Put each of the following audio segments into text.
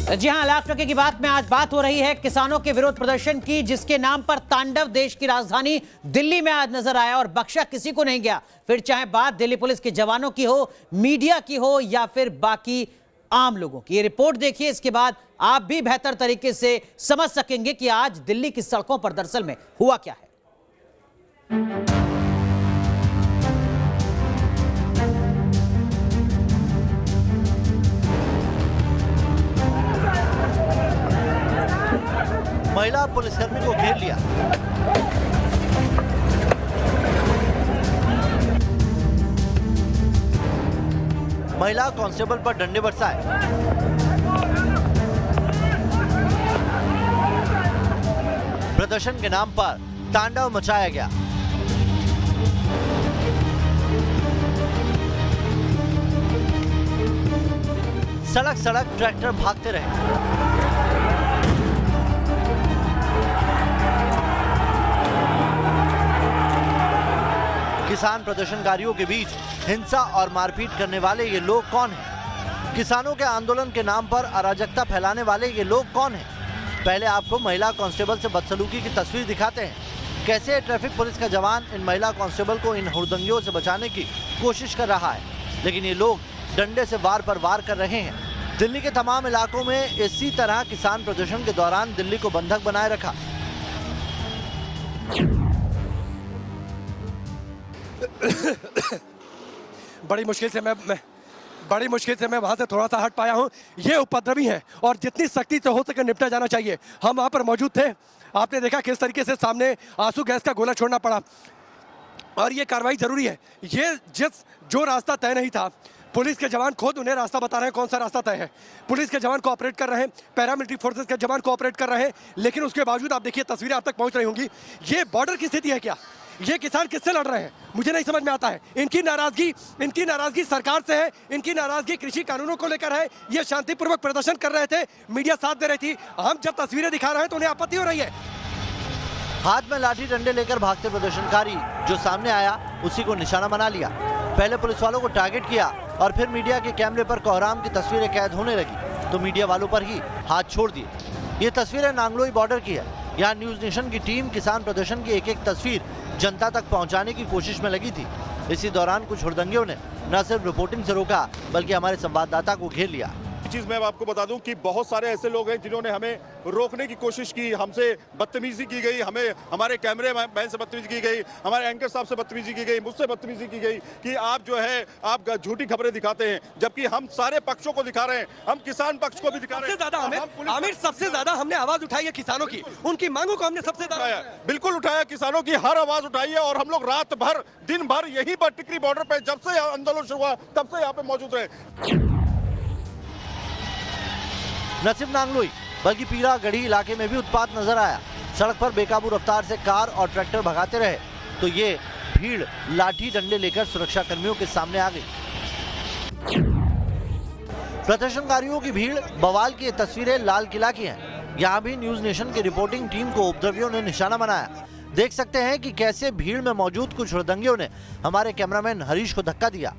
जी हां, लाख टके की बात में आज बात हो रही है किसानों के विरोध प्रदर्शन की, जिसके नाम पर तांडव देश की राजधानी दिल्ली में आज नजर आया और बख्शा किसी को नहीं गया। फिर चाहे बात दिल्ली पुलिस के जवानों की हो, मीडिया की हो या फिर बाकी आम लोगों की। ये रिपोर्ट देखिए, इसके बाद आप भी बेहतर तरीके से समझ सकेंगे कि आज दिल्ली की सड़कों पर दरअसल में हुआ क्या है। महिला पुलिसकर्मी को घेर लिया। महिला कांस्टेबल पर डंडे बरसाए। प्रदर्शन के नाम पर तांडव मचाया गया। सड़क सड़क ट्रैक्टर भागते रहे। किसान प्रदर्शनकारियों के बीच हिंसा और मारपीट करने वाले ये लोग कौन हैं? किसानों के आंदोलन के नाम पर अराजकता फैलाने वाले ये लोग कौन हैं? पहले आपको महिला कांस्टेबल से बदसलूकी की तस्वीर दिखाते हैं। कैसे ट्रैफिक पुलिस का जवान इन महिला कांस्टेबल को इन हुड़दंगियों से बचाने की कोशिश कर रहा है, लेकिन ये लोग डंडे से वार पर वार कर रहे हैं। दिल्ली के तमाम इलाकों में इसी तरह किसान प्रदर्शन के दौरान दिल्ली को बंधक बनाए रखा। बड़ी मुश्किल से मैं वहां से थोड़ा सा हट पाया हूं। ये उपद्रवी हैं और जितनी सख्ती से हो सके निपटा जाना चाहिए। हम वहां पर मौजूद थे, आपने देखा किस तरीके से सामने आंसू गैस का गोला छोड़ना पड़ा और ये कार्रवाई जरूरी है। ये जो रास्ता तय नहीं था, पुलिस के जवान खुद उन्हें रास्ता बता रहे हैं कौन सा रास्ता तय है। पुलिस के जवान कोऑपरेट कर रहे हैं, पैरामिलिट्री फोर्सेस के जवान कोऑपरेट कर रहे हैं, लेकिन उसके बावजूद आप देखिए तस्वीरें आप तक पहुंच रही होंगी। ये बॉर्डर की स्थिति है क्या? ये किसान किससे लड़ रहे हैं? मुझे नहीं समझ में आता है। इनकी नाराजगी सरकार से है, इनकी नाराजगी कृषि कानूनों को लेकर है। ये शांतिपूर्वक प्रदर्शन कर रहे थे, मीडिया साथ दे रही थी। हम जब तस्वीरें दिखा रहे हैं तो उन्हें आपत्ति हो रही है। हाथ में लाठी डंडे लेकर भागते प्रदर्शनकारी जो सामने आया उसी को निशाना बना लिया। पहले पुलिस वालों को टारगेट किया और फिर मीडिया के कैमरे पर कोहराम की तस्वीरें कैद होने लगी तो मीडिया वालों पर ही हाथ छोड़ दिए। ये तस्वीरें नांगलोई बॉर्डर की है। यहाँ न्यूज नेशन की टीम किसान प्रदर्शन की एक एक तस्वीर जनता तक पहुंचाने की कोशिश में लगी थी। इसी दौरान कुछ हुड़दंगियों ने न सिर्फ रिपोर्टिंग से रोका बल्कि हमारे संवाददाता को घेर लिया। चीज मैं आपको बता दूं कि बहुत सारे ऐसे लोग हैं जिन्होंने हमें रोकने की कोशिश की, हमसे बदतमीजी की गई, हमें हमारे कैमरे मैन से बदतमीजी की गई, हमारे एंकर साहब से बदतमीजी की गई, मुझसे बदतमीजी की गई कि आप जो है आप झूठी खबरें दिखाते हैं, जबकि हम सारे पक्षों को दिखा रहे हैं। हम किसान पक्ष को भी दिखा रहे हैं। आमिर, सबसे ज्यादा हमने आवाज उठाई है किसानों की, उनकी मांगों को हमने सबसे ज्यादा बिल्कुल उठाया। किसानों की हर आवाज उठाई है और हम लोग रात भर दिन भर यहीं पर टिकरी बॉर्डर पे जब से आंदोलन शुरू हुआ तब से यहाँ पे मौजूद रहे। न सिर्फ नांगलोई बल्कि पीरा गढ़ी इलाके में भी उत्पात नजर आया। सड़क पर बेकाबू रफ्तार से कार और ट्रैक्टर भगाते रहे तो ये भीड़ लाठी डंडे लेकर सुरक्षा कर्मियों के सामने आ गई। प्रदर्शनकारियों की भीड़ बवाल की तस्वीरें लाल किला की हैं। यहाँ भी न्यूज नेशन की रिपोर्टिंग टीम को उपद्रवियों ने निशाना बनाया। देख सकते हैं कि कैसे भीड़ में मौजूद कुछ हुड़दंगियों ने हमारे कैमरामैन हरीश को धक्का दिया।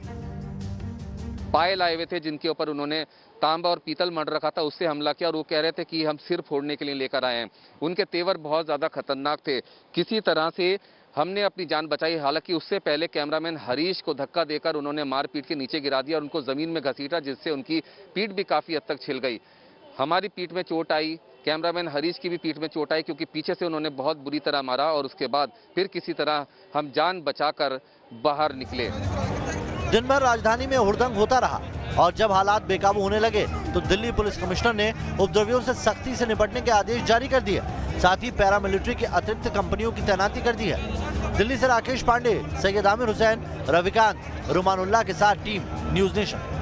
पायल आए हुए थे जिनके ऊपर उन्होंने तांबा और पीतल मढ़ रखा था, उससे हमला किया और वो कह रहे थे कि हम सिर फोड़ने के लिए लेकर आए हैं। उनके तेवर बहुत ज्यादा खतरनाक थे। किसी तरह से हमने अपनी जान बचाई। हालांकि उससे पहले कैमरामैन हरीश को धक्का देकर उन्होंने मारपीट के नीचे गिरा दिया और उनको जमीन में घसीटा, जिससे उनकी पीठ भी काफी हद तक छिल गई। हमारी पीठ में चोट आई, कैमरामैन हरीश की भी पीठ में चोट आई क्योंकि पीछे से उन्होंने बहुत बुरी तरह मारा और उसके बाद फिर किसी तरह हम जान बचाकर बाहर निकले। दिन भर राजधानी में हुड़दंग होता रहा और जब हालात बेकाबू होने लगे तो दिल्ली पुलिस कमिश्नर ने उपद्रवियों से सख्ती से निपटने के आदेश जारी कर दिए। साथ ही पैरामिलिट्री की अतिरिक्त कंपनियों की तैनाती कर दी है। दिल्ली से राकेश पांडे, सैयद आमिर हुसैन, रविकांत, रुमानुल्लाह के साथ टीम न्यूज नेशन।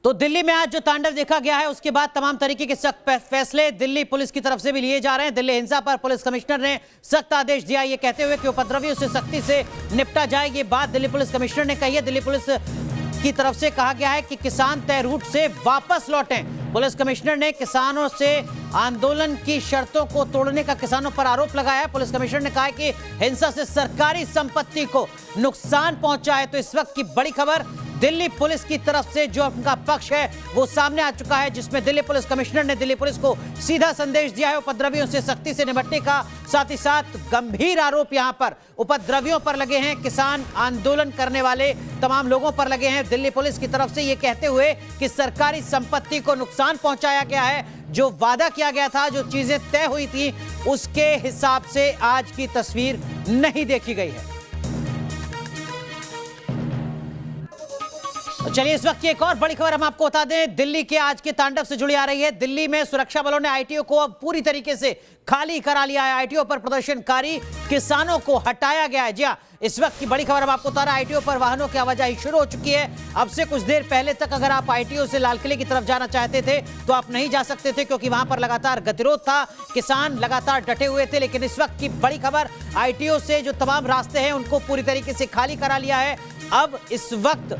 तो दिल्ली में आज जो तांडव देखा गया है उसके बाद तमाम तरीके के सख्त फैसले दिल्ली पुलिस की तरफ से भी लिए जा रहे हैं। दिल्ली हिंसा पर पुलिस कमिश्नर ने सख्त आदेश दिया, ये कहते हुए कि उपद्रवियों से सख्ती से निपटा जाए। ये बात दिल्ली पुलिस कमिश्नर ने कही है। दिल्ली पुलिस की तरफ से कहा गया है कि किसान तय रूट से वापस लौटें। पुलिस कमिश्नर ने किसानों से आंदोलन की शर्तों को तोड़ने का किसानों पर आरोप लगाया है। पुलिस कमिश्नर ने कहा है कि हिंसा से सरकारी संपत्ति को नुकसान पहुंचा है। तो इस वक्त की बड़ी खबर दिल्ली पुलिस की तरफ से जो उनका पक्ष है वो सामने आ चुका है, जिसमें दिल्ली पुलिस कमिश्नर ने दिल्ली पुलिस को सीधा संदेश दिया है उपद्रवियों से सख्ती से निपटने का। साथ ही साथ गंभीर आरोप यहां पर उपद्रवियों पर लगे हैं, किसान आंदोलन करने वाले तमाम लोगों पर लगे हैं दिल्ली पुलिस की तरफ से, ये कहते हुए कि सरकारी संपत्ति को नुकसान पहुंचाया गया है। जो वादा किया गया था, जो चीजें तय हुई थी, उसके हिसाब से आज की तस्वीर नहीं देखी गई है। तो चलिए इस वक्त की एक और बड़ी खबर हम आपको बता दें, दिल्ली के आज के तांडव से जुड़ी आ रही है। दिल्ली में सुरक्षा बलों ने आईटीओ को अब पूरी तरीके से खाली करा लिया है। आईटीओ पर प्रदर्शनकारी किसानों को हटाया गया है। जी हां, इस वक्त की बड़ी खबर हम आपको बता रहे हैं, आईटीओ पर वाहनों की आवाजाही शुरू हो चुकी है। अब से कुछ देर पहले तक अगर आप आईटीओ से लाल किले की तरफ जाना चाहते थे तो आप नहीं जा सकते थे, क्योंकि वहां पर लगातार गतिरोध था, किसान लगातार डटे हुए थे। लेकिन इस वक्त की बड़ी खबर, आईटीओ से जो तमाम रास्ते हैं उनको पूरी तरीके से खाली करा लिया है। अब इस वक्त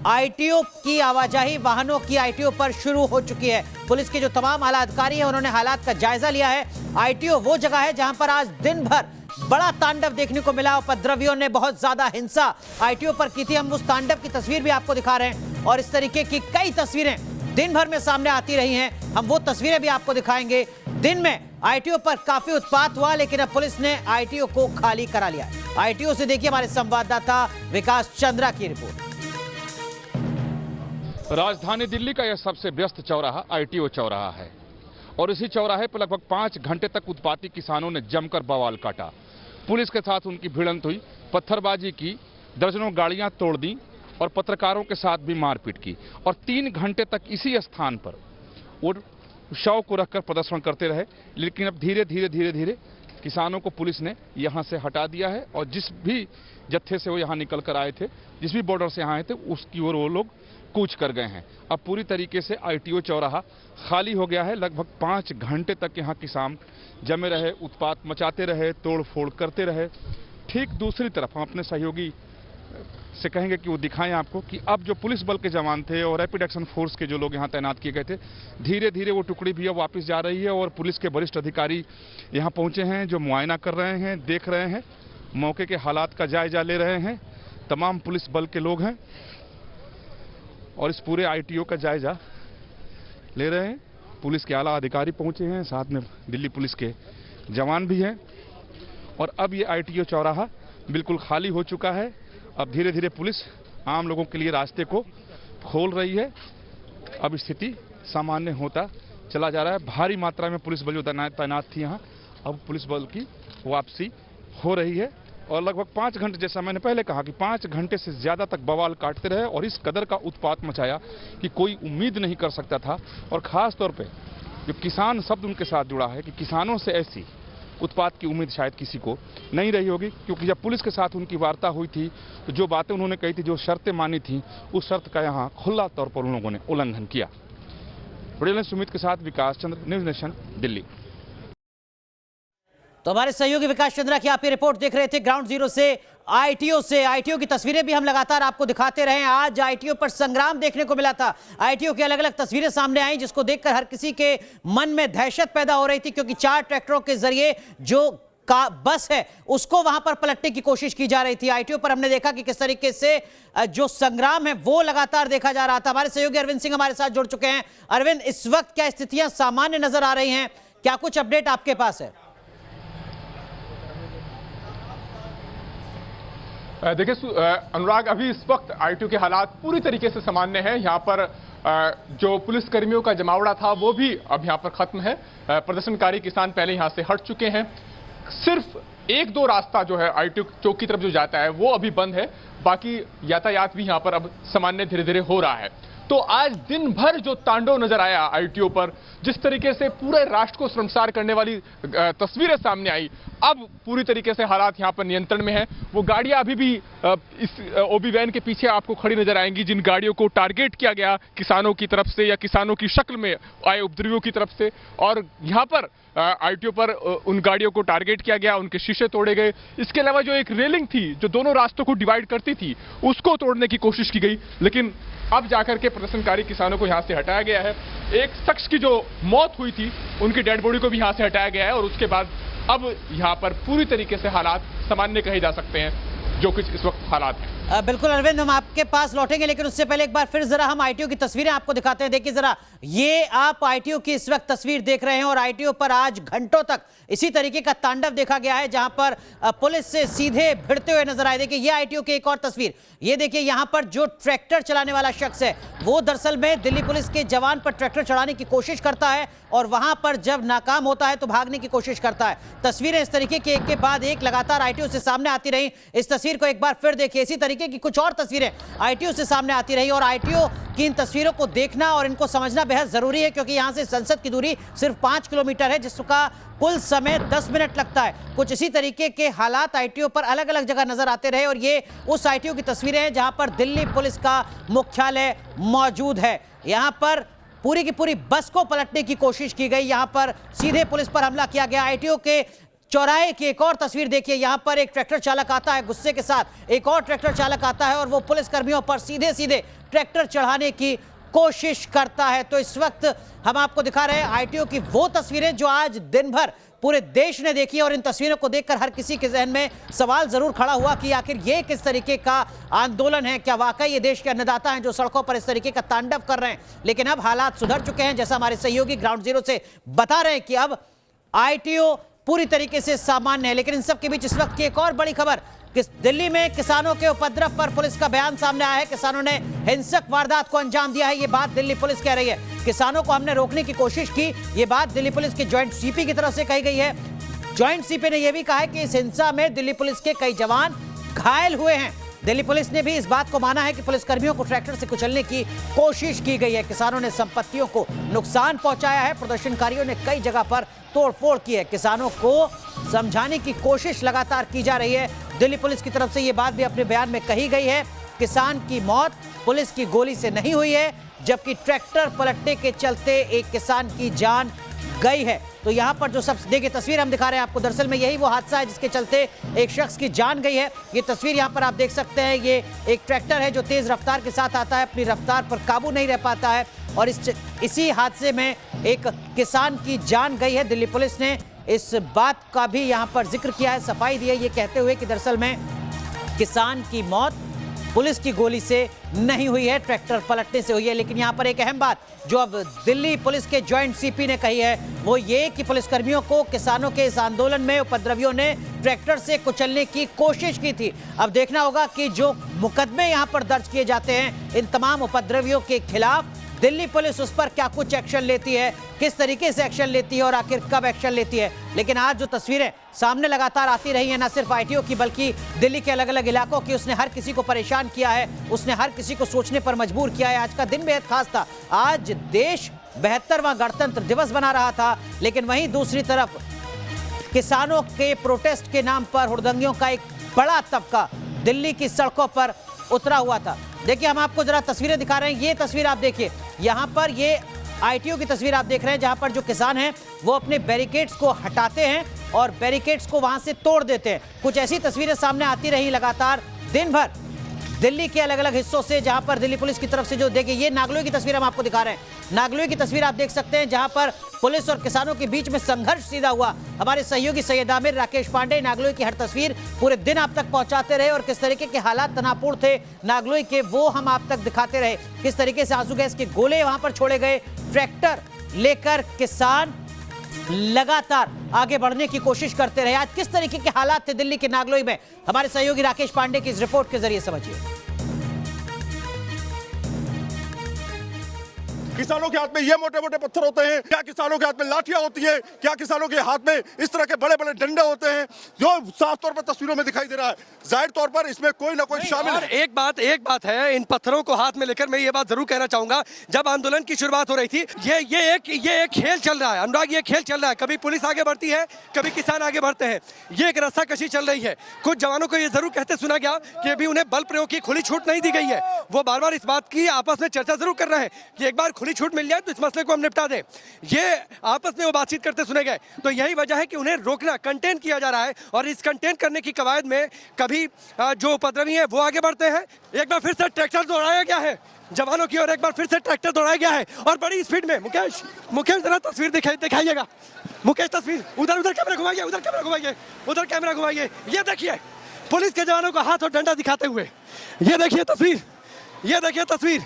आईटीओ की आवाजाही, वाहनों की आईटीओ पर शुरू हो चुकी है। पुलिस के जो तमाम आला अधिकारी हैं उन्होंने हालात का जायजा लिया है। आईटीओ वो जगह है जहां पर आज दिन भर बड़ा तांडव देखने को मिला। उपद्रवियों ने बहुत ज्यादा हिंसा आईटीओ पर की थी। हम उस तांडव की तस्वीर भी आपको दिखा रहे हैं और इस तरीके की कई तस्वीरें दिन भर में सामने आती रही हैं। हम वो तस्वीरें भी आपको दिखाएंगे। दिन में आईटीओ पर काफी उत्पात हुआ, लेकिन अब पुलिस ने आईटीओ को खाली करा लिया। आईटीओ से देखिए हमारे संवाददाता विकास चंद्रा की रिपोर्ट। राजधानी दिल्ली का यह सबसे व्यस्त चौराहा आईटीओ चौराहा है और इसी चौराहे पर लगभग 5 घंटे तक उत्पाती किसानों ने जमकर बवाल काटा। पुलिस के साथ उनकी भिड़ंत हुई, पत्थरबाजी की, दर्जनों गाड़ियां तोड़ दी और पत्रकारों के साथ भी मारपीट की। और 3 घंटे तक इसी स्थान पर वो शव को रखकर प्रदर्शन करते रहे। लेकिन अब धीरे धीरे किसानों को पुलिस ने यहां से हटा दिया है और जिस भी जत्थे से वो यहां निकल कर आए थे, जिस भी बॉर्डर से यहाँ आए थे, उसकी ओर वो लोग कूच कर गए हैं। अब पूरी तरीके से आईटीओ चौराहा खाली हो गया है। लगभग 5 घंटे तक यहाँ किसान जमे रहे, उत्पात मचाते रहे, तोड़ फोड़ करते रहे। ठीक दूसरी तरफ हम अपने सहयोगी से कहेंगे कि वो दिखाएं आपको कि अब जो पुलिस बल के जवान थे और रैपिड एक्शन फोर्स के जो लोग यहाँ तैनात किए गए थे, धीरे धीरे वो टुकड़ी भी अब वापस जा रही है और पुलिस के वरिष्ठ अधिकारी यहाँ पहुंचे हैं, जो मुआयना कर रहे हैं, देख रहे हैं, मौके के हालात का जायजा ले रहे हैं। तमाम पुलिस बल के लोग हैं और इस पूरे आईटीओ का जायजा ले रहे हैं। पुलिस के आला अधिकारी पहुंचे हैं, साथ में दिल्ली पुलिस के जवान भी हैं और अब ये आईटीओ चौराहा बिल्कुल खाली हो चुका है। अब धीरे धीरे पुलिस आम लोगों के लिए रास्ते को खोल रही है। अब स्थिति सामान्य होता चला जा रहा है। भारी मात्रा में पुलिस बल जो तैनात थी यहाँ, अब पुलिस बल की वापसी हो रही है और लगभग 5 घंटे, जैसा मैंने पहले कहा कि 5 घंटे से ज्यादा तक बवाल काटते रहे और इस कदर का उत्पात मचाया कि कोई उम्मीद नहीं कर सकता था। और खास तौर पे जो किसान शब्द उनके साथ जुड़ा है कि किसानों से ऐसी उत्पात की उम्मीद शायद किसी को नहीं रही होगी, क्योंकि जब पुलिस के साथ उनकी वार्ता हुई थी तो जो बातें उन्होंने कही थी, जो शर्तें मानी थी, उस शर्त का यहाँ खुला तौर पर उन लोगों ने उल्लंघन किया। वीडियो सुमित के साथ विकास चंद्र, न्यूज नेशन, दिल्ली। तो हमारे सहयोगी विकास चंद्रा की आप ये रिपोर्ट देख रहे थे ग्राउंड जीरो से। आईटीओ की तस्वीरें भी हम लगातार आपको दिखाते रहे। आज आईटीओ पर संग्राम देखने को मिला था। आईटीओ की अलग अलग तस्वीरें सामने आई, जिसको देखकर हर किसी के मन में दहशत पैदा हो रही थी, क्योंकि 4 ट्रैक्टरों के जरिए जो का बस है उसको वहां पर पलटने की कोशिश की जा रही थी। आईटीओ पर हमने देखा कि किस तरीके से जो संग्राम है वो लगातार देखा जा रहा था। हमारे सहयोगी अरविंद सिंह हमारे साथ जुड़ चुके हैं। अरविंद, इस वक्त क्या स्थितियां सामान्य नजर आ रही हैं? क्या कुछ अपडेट आपके पास है? देखिए अनुराग, अभी इस वक्त आईटीओ के हालात पूरी तरीके से सामान्य है। यहाँ पर जो पुलिस कर्मियों का जमावड़ा था वो भी अब यहाँ पर खत्म है। प्रदर्शनकारी किसान पहले यहाँ से हट चुके हैं। सिर्फ 1-2 रास्ता जो है आईटीओ चौक की तरफ जो जाता है वो अभी बंद है, बाकी यातायात भी यहाँ पर अब सामान्य धीरे धीरे हो रहा है। तो आज दिन भर जो तांडव नजर आया आईटीओ पर, जिस तरीके से पूरे राष्ट्र को शर्मसार करने वाली तस्वीरें सामने आई, अब पूरी तरीके से हालात यहाँ पर नियंत्रण में है। वो गाड़ियां अभी भी इस ओबी वैन के पीछे आपको खड़ी नजर आएंगी, जिन गाड़ियों को टारगेट किया गया किसानों की तरफ से या किसानों की शक्ल में आए उपद्रवियों की तरफ से। और यहाँ पर आईटीओ पर उन गाड़ियों को टारगेट किया गया, उनके शीशे तोड़े गए। इसके अलावा जो एक रेलिंग थी जो दोनों रास्तों को डिवाइड करती थी, उसको तोड़ने की कोशिश की गई, लेकिन अब जाकर के प्रदर्शनकारी किसानों को यहां से हटाया गया है। एक शख्स की जो मौत हुई थी उनकी डेड बॉडी को भी यहां से हटाया गया है और उसके बाद अब यहां पर पूरी तरीके से हालात सामान्य कहे जा सकते हैं। जो कुछ इस वक्त हालात हैं। बिल्कुल अरविंद, हम आपके पास लौटेंगे, लेकिन उससे पहले एक बार फिर जरा हम आईटीओ की तस्वीरें आपको दिखाते हैं। देखिए जरा, ये आप आईटीओ की इस वक्त तस्वीर देख रहे हैं और आईटीओ पर आज घंटों तक इसी तरीके का तांडव देखा गया है, जहां पर पुलिस से सीधे भिड़ते हुए नजर आए। देखिए ये आईटीओ की एक और तस्वीर, ये देखिए यहां पर जो ट्रैक्टर चलाने वाला शख्स है वो दरअसल में दिल्ली पुलिस के जवान पर ट्रैक्टर चढ़ाने की कोशिश करता है और वहां पर जब नाकाम होता है तो भागने की कोशिश करता है। तस्वीरें इस तरीके की एक के बाद एक लगातार आईटीओ से सामने आती रही। इस तस्वीर को एक बार फिर देखिए, इसी तरीके की कुछ और तस्वीरें आईटीओ से सामने आती रही और आईटीओ की इन तस्वीरों को देखना और इनको समझना बेहद जरूरी है, क्योंकि यहां से संसद की दूरी सिर्फ 5 किलोमीटर है, जिसका कुल समय 10 मिनट लगता है। कुछ इसी तरीके के हालात आईटीओ पर अलग अलग जगह नजर आते रहे और ये उस आईटीओ की तस्वीरें हैं जहां पर दिल्ली पुलिस का मुख्यालय मौजूद है। यहां पर पूरी की पूरी बस को पलटने की कोशिश की गई, यहां पर सीधे पुलिस पर हमला किया गया। आईटीओ के चौराहे की एक और तस्वीर देखिए, यहां पर एक ट्रैक्टर चालक आता है, गुस्से के साथ एक और ट्रैक्टर चालक आता है और वो पुलिस कर्मियों पर सीधे सीधे ट्रैक्टर चढ़ाने की कोशिश करता है। तो इस वक्त हम आपको दिखा रहे हैं आईटीओ की वो तस्वीरें जो आज दिन भर पूरे देश ने देखी और इन तस्वीरों को देखकर हर किसी के जहन में सवाल जरूर खड़ा हुआ कि आखिर ये किस तरीके का आंदोलन है, क्या वाकई ये देश के अन्नदाता हैं जो सड़कों पर इस तरीके का तांडव कर रहे हैं। लेकिन अब हालात सुधर चुके हैं, जैसा हमारे सहयोगी ग्राउंड जीरो से बता रहे हैं कि अब आईटीओ पूरी तरीके से सामान्य है। लेकिन इन सब के बीच इस वक्त की एक और बड़ी खबर, दिल्ली में किसानों के उपद्रव पर पुलिस का बयान सामने आया है। किसानों ने हिंसक वारदात को अंजाम दिया है, ये बात दिल्ली पुलिस कह रही है। किसानों को हमने रोकने की कोशिश की, ये बात दिल्ली पुलिस के ज्वाइंट सीपी की तरफ से कही गई है। ज्वाइंट सीपी ने यह भी कहा है कि इस हिंसा में दिल्ली पुलिस के कई जवान घायल हुए हैं। दिल्ली पुलिस ने भी इस बात को माना है कि पुलिसकर्मियों को ट्रैक्टर से कुचलने की कोशिश की गई है। किसानों ने संपत्तियों को नुकसान पहुंचाया है, प्रदर्शनकारियों ने कई जगह पर तोड़फोड़ की है। किसानों को समझाने की कोशिश लगातार की जा रही है। दिल्ली पुलिस की तरफ से यह बात भी अपने बयान में कही गई है, किसान की मौत पुलिस की गोली से नहीं हुई है, जबकि ट्रैक्टर पलटने के चलते एक किसान की जान गई है। तो यहां पर जो सब देखिए तस्वीर हम दिखा रहे हैं आपको, दरअसल में यही वो हादसा है जिसके चलते एक शख्स की जान गई है। ये तस्वीर यहां पर आप देख सकते हैं, ये एक ट्रैक्टर है जो तेज रफ्तार के साथ आता है, अपनी रफ्तार पर काबू नहीं रह पाता है और इसी हादसे में एक किसान की जान गई है। दिल्ली पुलिस ने इस बात का भी यहां पर जिक्र किया है, सफाई दी है, ये कहते हुए कि दरअसल में किसान की मौत पुलिस की गोली से नहीं हुई है, ट्रैक्टर पलटने से हुई है। लेकिन यहां पर एक अहम बात जो अब दिल्ली पुलिस के ज्वाइंट सीपी ने कही है वो ये कि पुलिसकर्मियों को किसानों के इस आंदोलन में उपद्रवियों ने ट्रैक्टर से कुचलने की कोशिश की थी। अब देखना होगा कि जो मुकदमे यहां पर दर्ज किए जाते हैं इन तमाम उपद्रवियों के खिलाफ, दिल्ली पुलिस उस पर क्या कुछ एक्शन लेती है, किस तरीके से एक्शन लेती है और आखिर कब एक्शन लेती है। लेकिन आज जो तस्वीरें सामने लगातार आती रही है, न सिर्फ आईटीओ की बल्कि दिल्ली के अलग अलग इलाकों की, उसने हर किसी को परेशान किया है, उसने हर किसी को सोचने पर मजबूर किया है। आज का दिन बेहद खास था, आज देश 72वां गणतंत्र दिवस बना रहा था, लेकिन वहीं दूसरी तरफ किसानों के प्रोटेस्ट के नाम पर हुड़दंगियों का एक बड़ा तबका दिल्ली की सड़कों पर उतरा हुआ था। देखिए हम आपको जरा तस्वीरें दिखा रहे हैं, ये तस्वीर आप देखिए, यहाँ पर ये आईटीओ की तस्वीर आप देख रहे हैं जहां पर जो किसान हैं वो अपने बैरिकेड्स को हटाते हैं और बैरिकेड्स को वहां से तोड़ देते हैं। कुछ ऐसी तस्वीरें सामने आती रही लगातार दिन भर दिल्ली के अलग अलग हिस्सों से, जहां पर दिल्ली पुलिस की तरफ से जो देखिए ये नागलोई की तस्वीर हम आपको दिखा रहे हैं, नागलोई की तस्वीर आप देख सकते हैं जहां पर पुलिस और किसानों के बीच में संघर्ष सीधा हुआ। हमारे सहयोगी सैयद आमिर, राकेश पांडे नागलोई की हर तस्वीर पूरे दिन आप तक पहुंचाते रहे और किस तरीके के हालात तनावपूर्ण थे नागलोई के वो हम आप तक दिखाते रहे। किस तरीके से आंसू गैस के गोले वहां पर छोड़े गए, ट्रैक्टर लेकर किसान लगातार आगे बढ़ने की कोशिश करते रहे। आज किस तरीके के हालात थे दिल्ली के नागलोई में, हमारे सहयोगी राकेश पांडे की इस रिपोर्ट के जरिए समझिए। किसानों के हाथ में ये मोटे मोटे पत्थर होते हैं, क्या किसानों के हाथ में लाठियां होती है, क्या किसानों के हाथ में इस तरह के बड़े बड़े डंडे होते हैं, जो साफ तौर पर तस्वीरों में दिखाई दे रहा है। जाहिर तौर पर इसमें कोई ना कोई शामिल है। एक बात है, इन पत्थरों को हाथ में लेकर मैं ये बात जरूर कहना चाहूंगा, जब आंदोलन की शुरुआत हो रही थी ये एक खेल चल रहा है अनुराग, ये खेल चल रहा है। कभी पुलिस आगे बढ़ती है, कभी किसान आगे बढ़ते हैं, ये एक रस्साकशी चल रही है। कुछ जवानों को ये जरूर कहते सुना गया कि अभी उन्हें बल प्रयोग की खुली छूट नहीं दी गई है। वो बार बार इस बात की आपस में चर्चा जरूर कर रहे हैं कि एक बार खुली छूट मिल जाए तो इस मसले को हम निपटा दें। ये आपस में वो बातचीत करते सुने गए। तो यही वजह है कि उन्हें रोकना, कंटेन किया जा रहा है और इस कंटेन करने की कवायद में कभी जो उपद्रवी है वो आगे बढ़ते हैं। एक बार फिर से ट्रैक्टर दौड़ाया गया है जवानों की ओर, एक बार फिर से ट्रैक्टर दौड़ाया गया है और बड़ी स्पीड में। मुकेश जरा तस्वीर दिखाइएगा, मुकेश तस्वीर उधर कैमरा घुमाइए, उधर कैमरा घुमाइए, ये देखिए पुलिस के जवानों को हाथ और डंडा दिखाते हुए। ये देखिए तस्वीर, ये देखिए तस्वीर,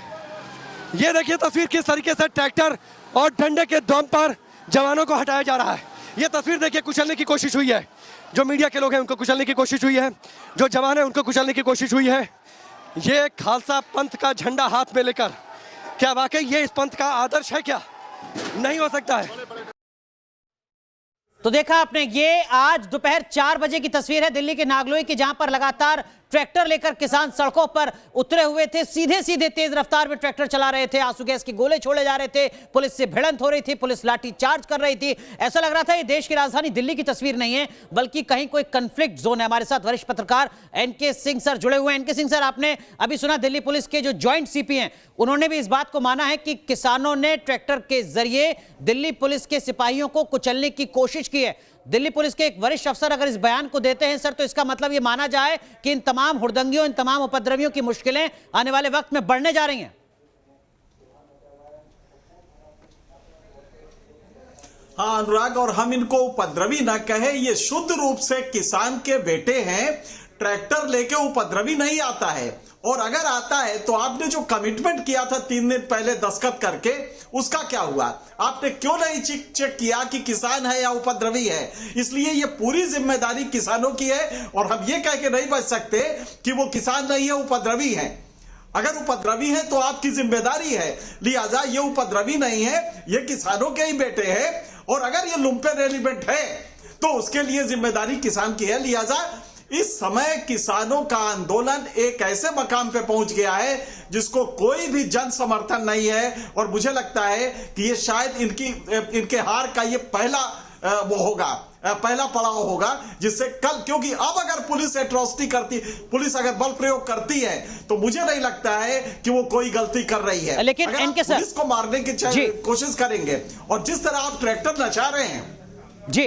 ये देखिए तस्वीर किस तरीके से ट्रैक्टर और डंडे के दम पर जवानों को हटाया जा रहा है। ये तस्वीर देखिए, कुचलने की कोशिश हुई है, जो मीडिया के लोग हैं उनको कुचलने की कोशिश हुई है, जो जवान हैं उनको कुचलने की कोशिश हुई है। ये खालसा पंथ का झंडा हाथ में लेकर, क्या वाकई ये इस पंथ का आदर्श है? क्या नहीं हो सकता है। तो देखा आपने, ये आज दोपहर 4 बजे की तस्वीर है दिल्ली के नागलोई की, जहां पर लगातार ट्रैक्टर लेकर किसान सड़कों पर उतरे हुए थे। सीधे सीधे तेज रफ्तार में ट्रैक्टर चला रहे थे, आंसू गैस के गोले छोड़े जा रहे थे, पुलिस से भिड़ंत हो रही थी, पुलिस लाठी चार्ज कर रही थी। ऐसा लग रहा था ये देश की राजधानी दिल्ली की तस्वीर नहीं है, बल्कि कहीं कोई कंफ्लिक्ट जोन है। हमारे साथ वरिष्ठ पत्रकार एनके सिंह सर जुड़े हुए हैं। एनके सिंह सर, आपने अभी सुना दिल्ली पुलिस के जो ज्वाइंट सीपी हैं, उन्होंने भी इस बात को माना है कि किसानों ने ट्रैक्टर के जरिए दिल्ली पुलिस के सिपाहियों को कुचलने की कोशिश की है। दिल्ली पुलिस के एक वरिष्ठ अफसर अगर इस बयान को देते हैं सर, तो इसका मतलब ये माना जाए कि इन तमाम हुड़दंगियों, इन तमाम उपद्रवियों की मुश्किलें आने वाले वक्त में बढ़ने जा रही हैं। हाँ अनुराग, और हम इनको उपद्रवी ना कहें, ये शुद्ध रूप से किसान के बेटे हैं। ट्रैक्टर लेके उपद्रवी नहीं आता है, और अगर आता है तो आपने जो कमिटमेंट किया था 3 दिन पहले दस्तखत करके, उसका क्या हुआ? आपने क्यों नहीं चेक किया कि किसान है या उपद्रवी है? इसलिए ये पूरी जिम्मेदारी किसानों की है, और हम ये कह के नहीं बच सकते कि वो किसान नहीं है, उपद्रवी है। अगर उपद्रवी है तो आपकी जिम्मेदारी है, लिहाजा ये उपद्रवी नहीं है, ये किसानों के ही बेटे हैं। और अगर ये लुम्पेन एलिमेंट है तो उसके लिए जिम्मेदारी किसान की है। लिहाजा इस समय किसानों का आंदोलन एक ऐसे मकाम पे पहुंच गया है जिसको कोई भी जन समर्थन नहीं है, और मुझे लगता है कि ये शायद इनके हार का ये पहला वो होगा, पहला पड़ाव होगा, जिससे कल, क्योंकि अब अगर पुलिस एट्रोसिटी करती, पुलिस अगर बल प्रयोग करती है, तो मुझे नहीं लगता है कि वो कोई गलती कर रही है। लेकिन अगर इनके पुलिस को मारने की कोशिश करेंगे, और जिस तरह आप ट्रैक्टर नचा रहे हैं जी,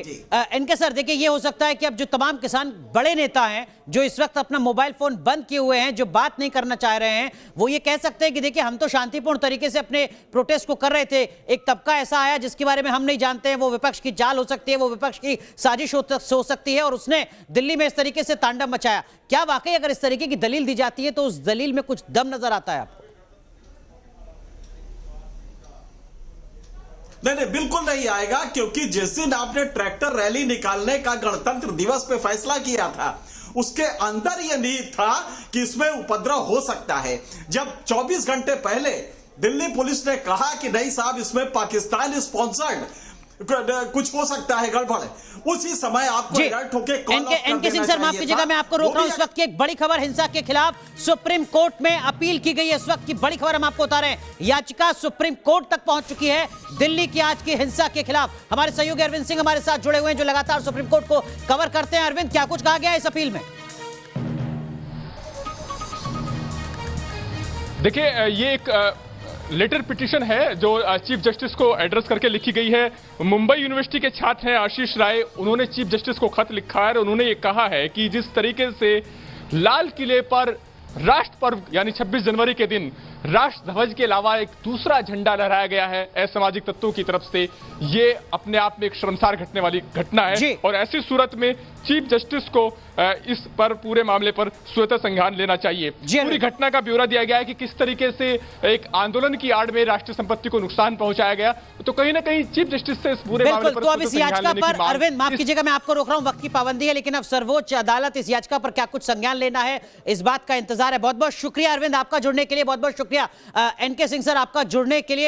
इनके सर, देखिए ये हो सकता है कि अब जो तमाम किसान बड़े नेता हैं, जो इस वक्त अपना मोबाइल फोन बंद किए हुए हैं, जो बात नहीं करना चाह रहे हैं, वो ये कह सकते हैं कि देखिए हम तो शांतिपूर्ण तरीके से अपने प्रोटेस्ट को कर रहे थे, एक तबका ऐसा आया जिसके बारे में हम नहीं जानते हैं, वो विपक्ष की चाल हो सकती है, वो विपक्ष की साजिश हो सकती है, और उसने दिल्ली में इस तरीके से तांडव मचाया। क्या वाकई अगर इस तरीके की दलील दी जाती है तो उस दलील में कुछ दम नजर आता है आपको? नहीं, बिल्कुल नहीं आएगा, क्योंकि जिस दिन आपने ट्रैक्टर रैली निकालने का गणतंत्र दिवस पे फैसला किया था, उसके अंदर यह निहित था कि इसमें उपद्रव हो सकता है। जब 24 घंटे पहले दिल्ली पुलिस ने कहा कि नहीं साहब, इसमें पाकिस्तान स्पॉन्सर्ड कुछ हो सकता है, गड़बड़, उसी समय आपको अलर्ट होके एनके सिंह सर, माफ कीजिएगा, मैं आपको रोक रहा हूं। इस वक्त की एक बड़ी खबर, हिंसा के खिलाफ सुप्रीम कोर्ट में अपील की गई है। इस वक्त की बड़ी खबर हम आपको बता रहे हैं, याचिका सुप्रीम कोर्ट तक पहुंच चुकी है दिल्ली की आज की हिंसा के खिलाफ। हमारे सहयोगी अरविंद सिंह हमारे साथ जुड़े हुए हैं, जो लगातार सुप्रीम कोर्ट को कवर करते हैं। अरविंद, क्या कुछ कहा गया है इस अपील में? देखिए, ये एक लेटर पिटीशन है जो चीफ जस्टिस को एड्रेस करके लिखी गई है। मुंबई यूनिवर्सिटी के छात्र हैं आशीष राय, उन्होंने चीफ जस्टिस को खत लिखा है और उन्होंने ये कहा है कि जिस तरीके से लाल किले पर राष्ट्र पर्व यानी 26 जनवरी के दिन राष्ट्र ध्वज के अलावा एक दूसरा झंडा लहराया गया है असामाजिक तत्वों की तरफ से, ये अपने आप में एक शर्मसार घटने वाली घटना है। और ऐसी सूरत में चीफ जस्टिस को इस पर, पूरे मामले पर स्वतः संज्ञान लेना चाहिए। पूरी घटना का ब्यौरा दिया गया है कि किस तरीके से एक आंदोलन की आड़ में राष्ट्रीय संपत्ति को नुकसान पहुंचाया गया, तो कहीं ना कहीं चीफ जस्टिस से इस पूरे मामले पर तो अब इस याचिका पर, अरविंद माफ कीजिएगा मैं आपको रोक रहा हूं, वक्त की पाबंदी है, लेकिन अब सर्वोच्च अदालत इस याचिका पर क्या कुछ संज्ञान लेना है, इस बात का इंतजार है। बहुत बहुत शुक्रिया अरविंद आपका जुड़ने के लिए, बहुत बहुत शुक्रिया एनके सिंह सर आपका जुड़ने के लिए।